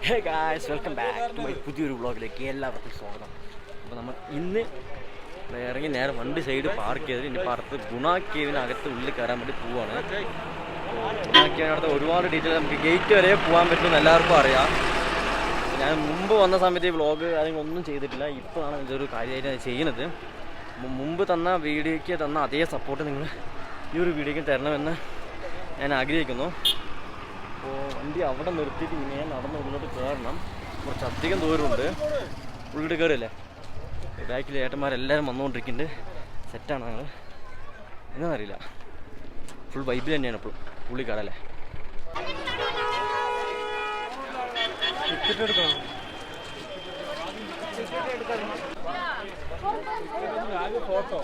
Hey guys, welcome back to my പുതിയൊരു വ്ളോഗിലേക്ക് എല്ലാവർക്കും സ്വാഗതം. അപ്പോൾ നമ്മൾ ഇന്ന് ഇറങ്ങി നേരെ വണ്ടി സൈഡ് പാർക്ക് ചെയ്തിട്ട് ഇനി പുറത്ത് ഗുണ കേവിനകത്ത് ഉള്ളിൽ കയറാൻ വേണ്ടി പോവാണ്. ഗുണ കേവിനകത്ത് ഒരുപാട് ഡീറ്റെയിൽ നമുക്ക് ഗേറ്റ് വരെ പോകാൻ പറ്റുമെന്ന് എല്ലാവർക്കും അറിയാം. ഞാൻ മുമ്പ് വന്ന സമയത്ത് ഈ വ്ളോഗ് അതിനൊന്നും ചെയ്തിട്ടില്ല. ഇപ്പോഴാണ് ഇതൊരു കാര്യമായിട്ട് ചെയ്യുന്നത്. മുമ്പ് തന്ന വീഡിയോയ്ക്ക് തന്ന അതേ സപ്പോർട്ട് നിങ്ങൾ ഈ ഒരു വീഡിയോയ്ക്ക് തരണമെന്ന് ഞാൻ ആഗ്രഹിക്കുന്നു. അപ്പോൾ വണ്ടി അവിടെ നിർത്തിയിട്ട് ഇങ്ങനെ നടന്ന് ഉള്ളിലോട്ട് കയറണം. കുറച്ചധികം ദൂരമുണ്ട്. ഉള്ളിലോട്ട് കയറിയല്ലേ, ബാക്കിൽ ഏട്ടന്മാരെല്ലാവരും വന്നുകൊണ്ടിരിക്കുന്നുണ്ട്. സെറ്റാണ് ഞങ്ങൾ എന്നറിയില്ല. ഫുൾ വൈബിൽ തന്നെയാണ് ഇപ്പോൾ പുള്ളിക്കാരല്ലേ. ടിക്കറ്റ് എടുക്കണം. ഫോട്ടോ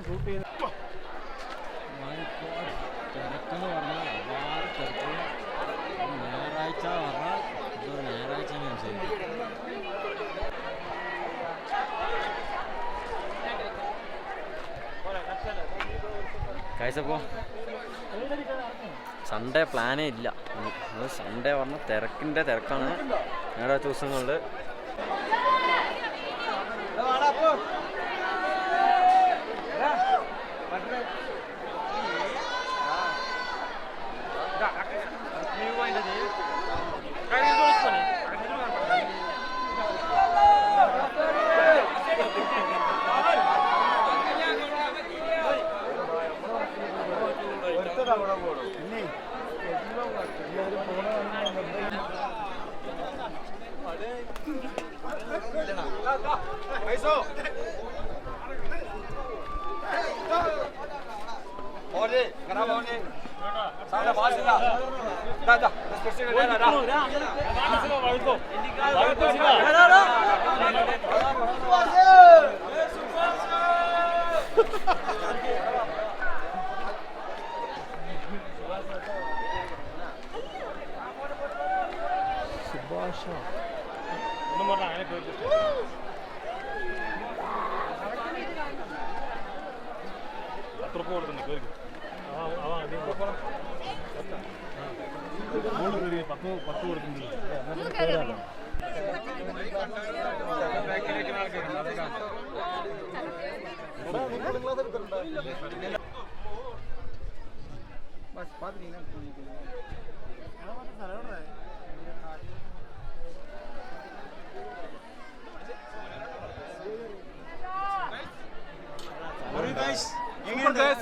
ഷൂട്ട് ചെയ്ത് തിരക്കെന്ന് പറഞ്ഞാൽ ഒരുപാട് തിരക്ക്. ഞായറാഴ്ച പറഞ്ഞാൽ ഇതൊരു ഞായറാഴ്ച കഴിച്ചപ്പോൾ സൺഡേ പ്ലാനേ ഇല്ല. സൺഡേ പറഞ്ഞാൽ തിരക്കിൻ്റെ തിരക്കാണ് ഞായറാഴ്ച ദിവസങ്ങളിൽ.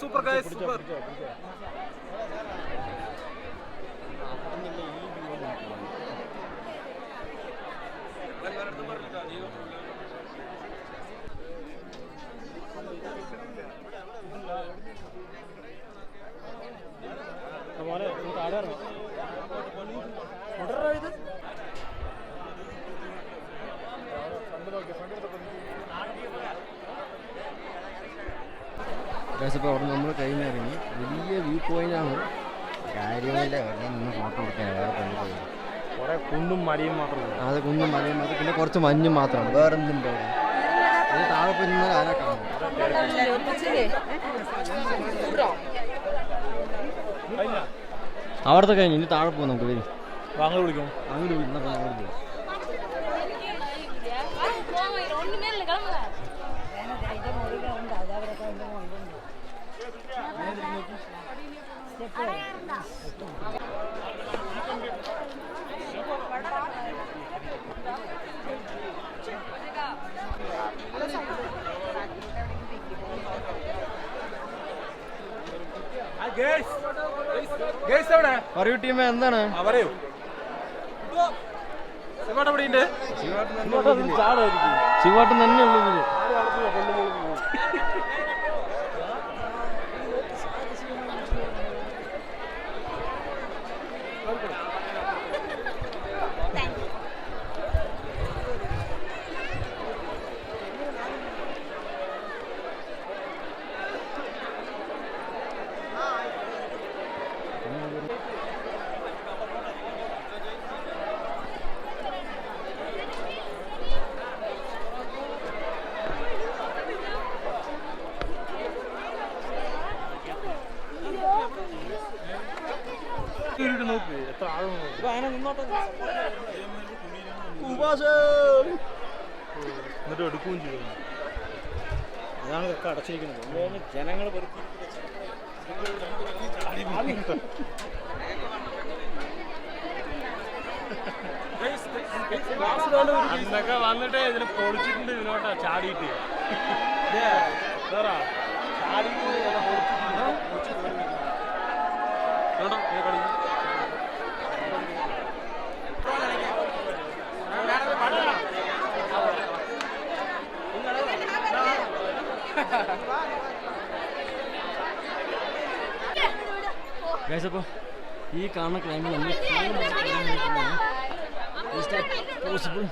Super guys, super. ഇപ്പോൾ അവിടെ നമ്മൾ കഴിഞ്ഞ് ഇറങ്ങി. വലിയ വ്യൂ പോയിന്റാണ്, കാര്യമില്ല. നിന്ന് ഫോട്ടോ എടുക്കാൻ വേറെ പോയി കുറേ കുന്നും മലയും മാത്രമേ. അത് കുന്നും മലയും മാത്രം, പിന്നെ കുറച്ച് മഞ്ഞും മാത്രമാണ്, വേറെ എന്തുണ്ട് അവിടെ. ഇത് താഴെ പോയി നിന്നാൽ ആരെ കാണും. അവിടുത്തെ കഴിഞ്ഞു, ഇനി താഴെ പോകും. നമുക്ക് വരും, അങ്ങോട്ട് വിളിക്കും. അങ്ങോട്ട് വിളിക്കും. പറയൂ ടീമേ, എന്താണ് പറയൂ. ശിവാട്ടൻ തന്നെ ഉള്ളത്. നോക്ക് എത്ര ആഴം എന്നിട്ട് എടുക്കുകയും ചെയ്തു. അതാണ് ഇതൊക്കെ അടച്ചിരിക്കുന്നത്. ജനങ്ങൾ അന്നൊക്കെ വന്നിട്ട് ഇതിന് പൊളിച്ചിട്ടുണ്ട്. ഇതിനോട്ടാ ചാടിയിട്ട് അപ്പോൾ ഈ കാണുന്ന ക്ലൈമ്പിൽ നമ്മൾ പോസിബിൾ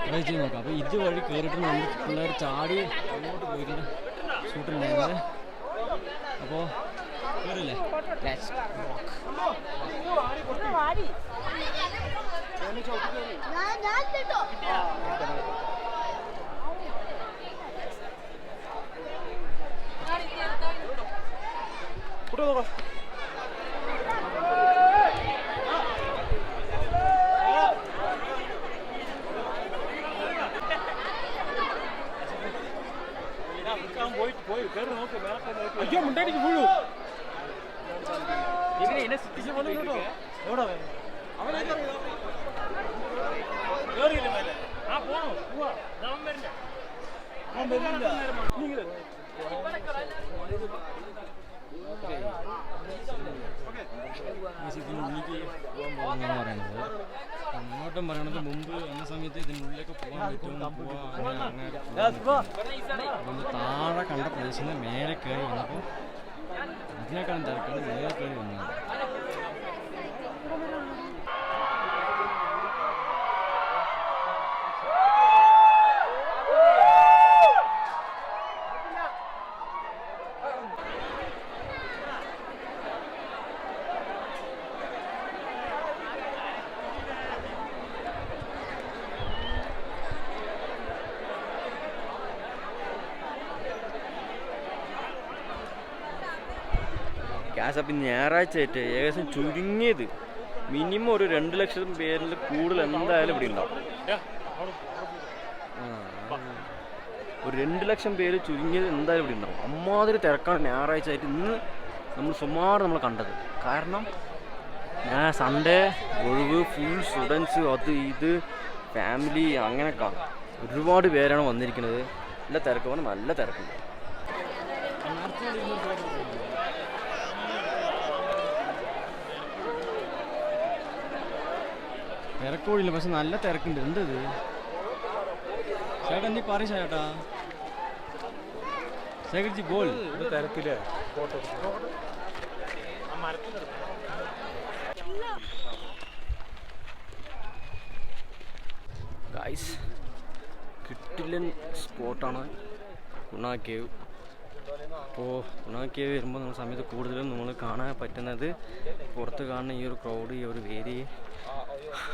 ട്രൈ ചെയ്ത് നോക്കാം. അപ്പോൾ ഇതുവഴി കയറിയിട്ട് നമ്മൾ പിള്ളേർ ചാടി അങ്ങോട്ട് പോയിട്ടുണ്ട് ഷൂട്ടുണ്ടായിരുന്നത്. അപ്പോൾ കയറില്ലേ അയ്യോ മുണ്ടായിട്ട് വീഴൂ. പറയുന്നത് അങ്ങോട്ടും പറയണത് മുമ്പ് എന്ന സമയത്ത് ഇതിനുള്ളിലേക്ക് പോകാൻ പറ്റും. താഴെ കണ്ട പ്രദേശത്ത് നിന്ന് മേലെ കയറി വന്നപ്പോൾ ഇതിനേക്കാളും തിരക്കാണ് മേലെ കയറി വന്നത്. ഗ്യാസ് അപ്പം ഞായറാഴ്ച ആയിട്ട് ഏകദേശം ചുരുങ്ങിയത് മിനിമം ഒരു 2 ലക്ഷം പേരിൽ കൂടുതൽ എന്തായാലും ഇവിടെ ഉണ്ടാവും. ഒരു 2 ലക്ഷം പേര് ചുരുങ്ങിയത് എന്തായാലും ഇവിടെ ഉണ്ടാവും. അമ്മാതിരി തിരക്കാണ് ഞായറാഴ്ച ആയിട്ട് ഇന്ന് നമ്മൾ സുമാർ നമ്മൾ കണ്ടത്. കാരണം ഞാൻ സൺഡേ ഒഴിവ്, ഫുൾ സ്റ്റുഡൻസ്, അത് ഇത് ഫാമിലി അങ്ങനെയൊക്കെ ഒരുപാട് പേരാണ് വന്നിരിക്കുന്നത്. നല്ല തിരക്ക് പറഞ്ഞാൽ നല്ല തിരക്കുണ്ട്. തിരക്കോടില്ല, പക്ഷെ നല്ല തിരക്കുണ്ട്. എന്തത് ചേട്ടാ നീ പറയും ചേട്ടാ ശേഖർജി ബോൾ തിരക്കില്ലേ ഫോട്ടോ ഗൈസ്. കിട്ടില്ലൻ സ്പോട്ടാണ് ഗുണ കേവ്. അപ്പോൾ ഗുണ കേവ് വരുമ്പോൾ നമ്മുടെ സമയത്ത് കൂടുതലും നമ്മൾ കാണാൻ പറ്റുന്നത് പുറത്ത് കാണുന്ന ഈ ഒരു ക്രൗഡ്, ഈ ഒരു വേരി,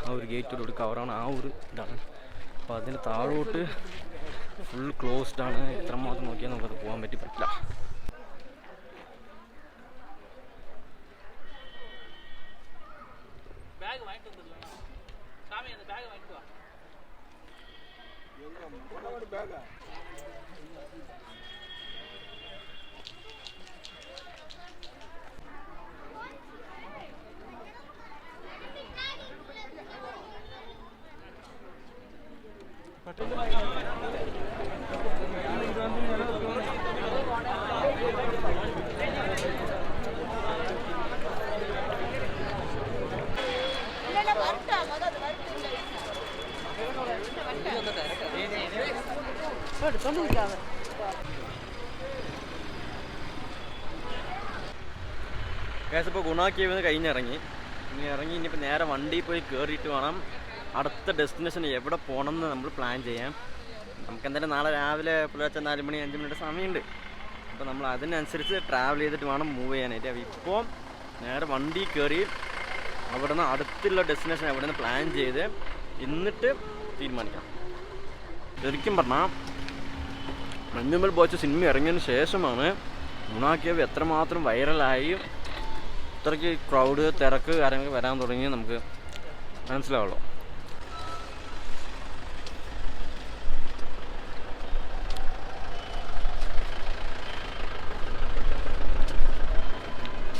ആ ഒരു ഗേറ്റിലൂടെ കവറാണ്, ആ ഒരു ഇതാണ്. അപ്പോൾ അതിന് താഴോട്ട് ഫുൾ ക്ലോസ്ഡ് ആണ്. എത്രമാത്രം നോക്കിയാൽ നമുക്കത് പോകാൻ പറ്റില്ല. ഇപ്പോൾ ഗുണ കേവിൽ നിന്ന് കഴിഞ്ഞിറങ്ങി. ഇനിയിപ്പോൾ നേരെ വണ്ടിയിൽ പോയി കയറിയിട്ട് വേണം അടുത്ത ഡെസ്റ്റിനേഷൻ എവിടെ പോകണം എന്ന് നമ്മൾ പ്ലാൻ ചെയ്യാം. നമുക്കെന്തായാലും നാളെ രാവിലെ പുലർച്ചെ 4 മണി 5 മണിയുടെ സമയമുണ്ട്. അപ്പോൾ നമ്മൾ അതിനനുസരിച്ച് ട്രാവൽ ചെയ്തിട്ട് വേണം മൂവ് ചെയ്യാനായിട്ട്. അപ്പോൾ ഇപ്പോൾ നേരെ വണ്ടി കയറി അവിടെ നിന്ന് അടുത്തുള്ള ഡെസ്റ്റിനേഷൻ എവിടെ നിന്ന് പ്ലാൻ ചെയ്ത് എന്നിട്ട് തീരുമാനിക്കാം. ശരിക്കും പറഞ്ഞാൽ മഞ്ഞുമൽ ബോയ്സ് സിനിമ ഇറങ്ങിയതിന് ശേഷമാണ് ഗുണ കേവ് എത്രമാത്രം വൈറലായി ഇത്രയ്ക്ക് ക്രൗഡ് തിരക്ക് കാര്യങ്ങൾ വരാൻ തുടങ്ങി നമുക്ക് മനസ്സിലാവുള്ളൂ.